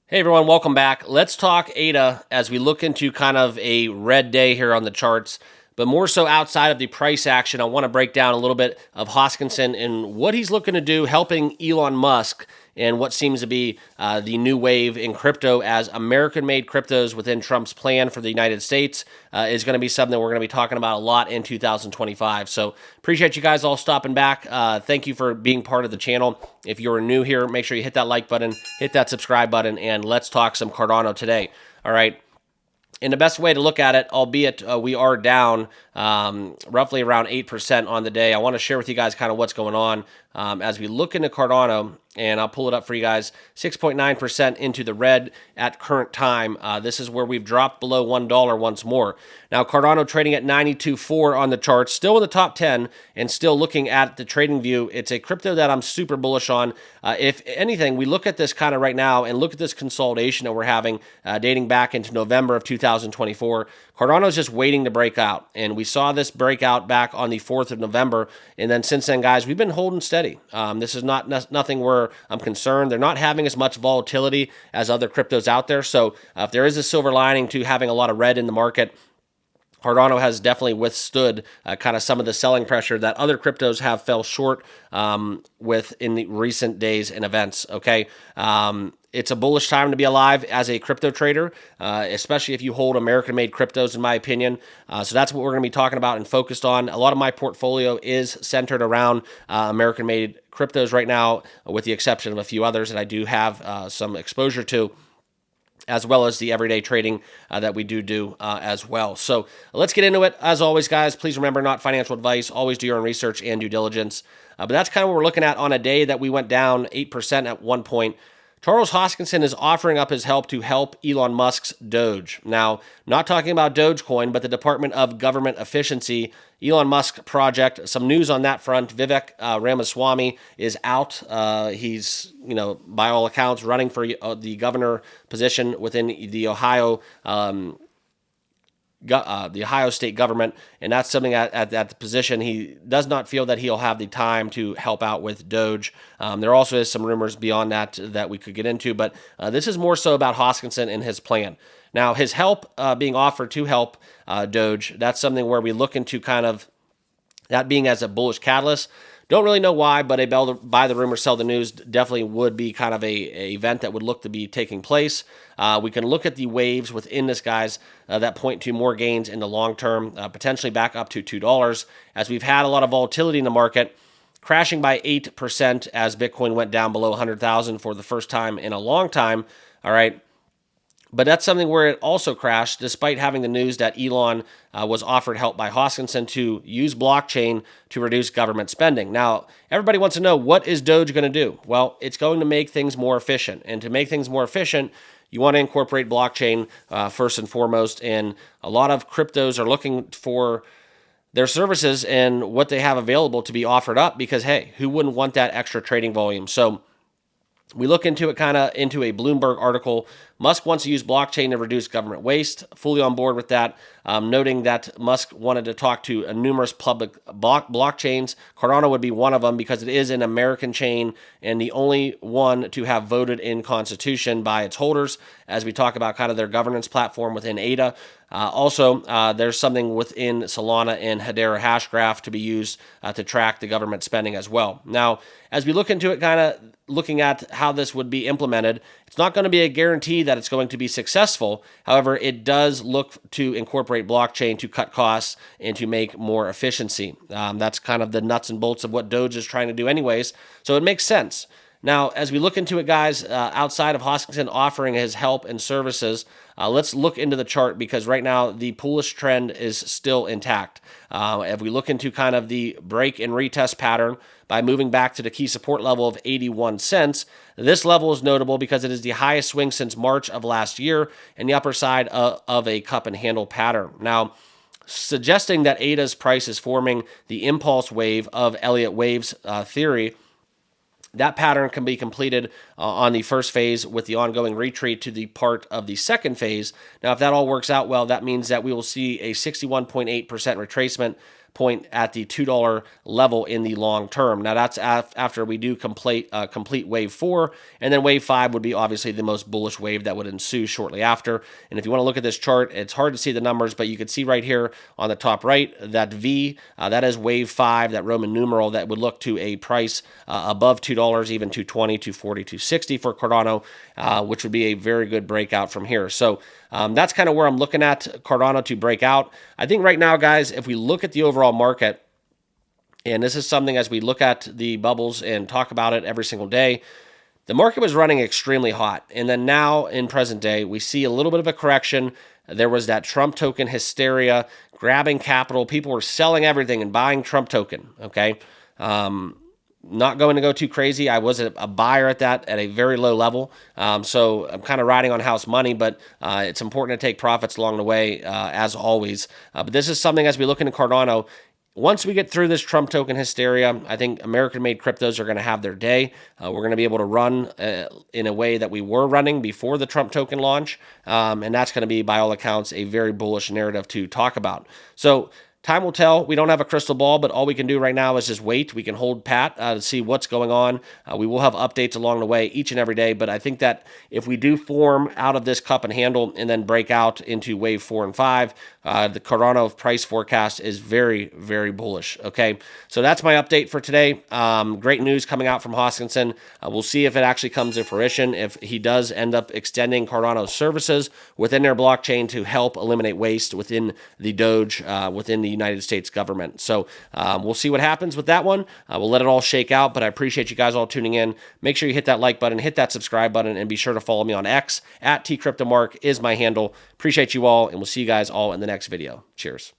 Hey everyone, welcome back. Let's talk ADA as we look into kind of a red day here on the charts, but more so outside of the price action. I want to break down a little bit of Hoskinson and what he's looking to do, helping Elon Musk and what seems to be the new wave in crypto as American-made cryptos within Trump's plan for the United States is going to be something that we're going to be talking about a lot in 2025. So appreciate you guys all stopping back. Thank you for being part of the channel. If you're new here, make sure you hit that like button, hit that subscribe button, and let's talk some Cardano today. All right. And the best way to look at it, albeit we are down roughly around 8% on the day, I want to share with you guys kind of what's going on as we look into Cardano, and I'll pull it up for you guys, 6.9% into the red at current time. This is where we've dropped below $1 once more. Now, Cardano trading at 92.4 on the charts, still in the top 10, and still looking at the trading view. It's a crypto that I'm super bullish on. If anything, we look at this kind of right now and look at this consolidation that we're having dating back into November of 2024. Cardano's just waiting to break out, and we saw this breakout back on the 4th of November, and then since then, guys, we've been holding steady. This is nothing where I'm concerned. They're not having as much volatility as other cryptos out there, so if there is a silver lining to having a lot of red in the market, Cardano has definitely withstood kind of some of the selling pressure that other cryptos have fell short with in the recent days and events, okay? It's a bullish time to be alive as a crypto trader, especially if you hold American-made cryptos, in my opinion. So that's what we're going to be talking about and focused on. A lot of my portfolio is centered around American-made cryptos right now, with the exception of a few others that I do have some exposure to, as well as the everyday trading that we do as well. So let's get into it. As always, guys, please remember, not financial advice. Always do your own research and due diligence. But that's kind of what we're looking at on a day that we went down 8% at one point. Charles Hoskinson is offering up his help to help Elon Musk's Doge. Now, not talking about Dogecoin, but the Department of Government Efficiency, Elon Musk project. Some news on that front. Vivek Ramaswamy is out. He's, by all accounts, running for the governor position within the Ohio state government, and that's something at the position. He does not feel that he'll have the time to help out with Doge. There also is some rumors beyond that we could get into, but this is more so about Hoskinson and his plan. Now, his help being offered to help Doge, that's something where we look into kind of that being as a bullish catalyst. Don't really know why, but a buy the rumor, sell the news definitely would be kind of a event that would look to be taking place. We can look at the waves within this, guys, that point to more gains in the long term, potentially back up to $2, as we've had a lot of volatility in the market, crashing by 8% as Bitcoin went down below 100,000 for the first time in a long time. All right. But that's something where it also crashed, despite having the news that Elon was offered help by Hoskinson to use blockchain to reduce government spending. Now, everybody wants to know, what is Doge going to do? Well, it's going to make things more efficient. And to make things more efficient, you want to incorporate blockchain first and foremost. And a lot of cryptos are looking for their services and what they have available to be offered up because, hey, who wouldn't want that extra trading volume? So we look into it kind of into a Bloomberg article. Musk wants to use blockchain to reduce government waste. Fully on board with that, noting that Musk wanted to talk to numerous public blockchains. Cardano would be one of them because it is an American chain and the only one to have voted in Constitution by its holders, as we talk about kind of their governance platform within ADA. Also, there's something within Solana and Hedera Hashgraph to be used to track the government spending as well. Now, as we look into it, kind of looking at how this would be implemented, it's not going to be a guarantee that it's going to be successful. However, it does look to incorporate blockchain to cut costs and to make more efficiency. That's kind of the nuts and bolts of what Doge is trying to do anyways, so it makes sense. Now, as we look into it, guys, outside of Hoskinson offering his help and services, let's look into the chart because right now the bullish trend is still intact. If we look into kind of the break and retest pattern by moving back to the key support level of 81 cents, this level is notable because it is the highest swing since March of last year and the upper side of a cup and handle pattern. Now, suggesting that ADA's price is forming the impulse wave of Elliott Wave's theory, that pattern can be completed on the first phase with the ongoing retreat to the part of the second phase. Now, if that all works out well, that means that we will see a 61.8% retracement, point at the $2 level in the long term. Now that's after we do complete wave 4, and then wave 5 would be obviously the most bullish wave that would ensue shortly after. And if you want to look at this chart, it's hard to see the numbers, but you can see right here on the top right that V, that is wave 5, that Roman numeral that would look to a price above $2, even $2.20, $2.40, $2.60 for Cardano, which would be a very good breakout from here. So that's kind of where I'm looking at Cardano to break out. I think right now, guys, if we look at the overall market, and this is something as we look at the bubbles and talk about it every single day, the market was running extremely hot. And then now in present day, we see a little bit of a correction. There was that Trump token hysteria, grabbing capital. People were selling everything and buying Trump token, okay? Not going to go too crazy. I was a buyer at that at a very low level. So I'm kind of riding on house money, but it's important to take profits along the way, as always. But this is something as we look into Cardano. Once we get through this Trump token hysteria, I think American-made cryptos are going to have their day. We're going to be able to run in a way that we were running before the Trump token launch, and that's going to be, by all accounts, a very bullish narrative to talk about. So time will tell. We don't have a crystal ball, but all we can do right now is just wait. We can hold pat to see what's going on. We will have updates along the way each and every day, but I think that if we do form out of this cup and handle and then break out into wave 4 and 5, the Cardano price forecast is very, very bullish. Okay, so that's my update for today. Great news coming out from Hoskinson. We'll see if it actually comes to fruition, if he does end up extending Cardano's services within their blockchain to help eliminate waste within the Doge, within the United States government. So we'll see what happens with that one. We'll let it all shake out, but I appreciate you guys all tuning in. Make sure you hit that like button, hit that subscribe button, and be sure to follow me on X. @TCryptoMark is my handle. Appreciate you all, and we'll see you guys all in the next video. Cheers.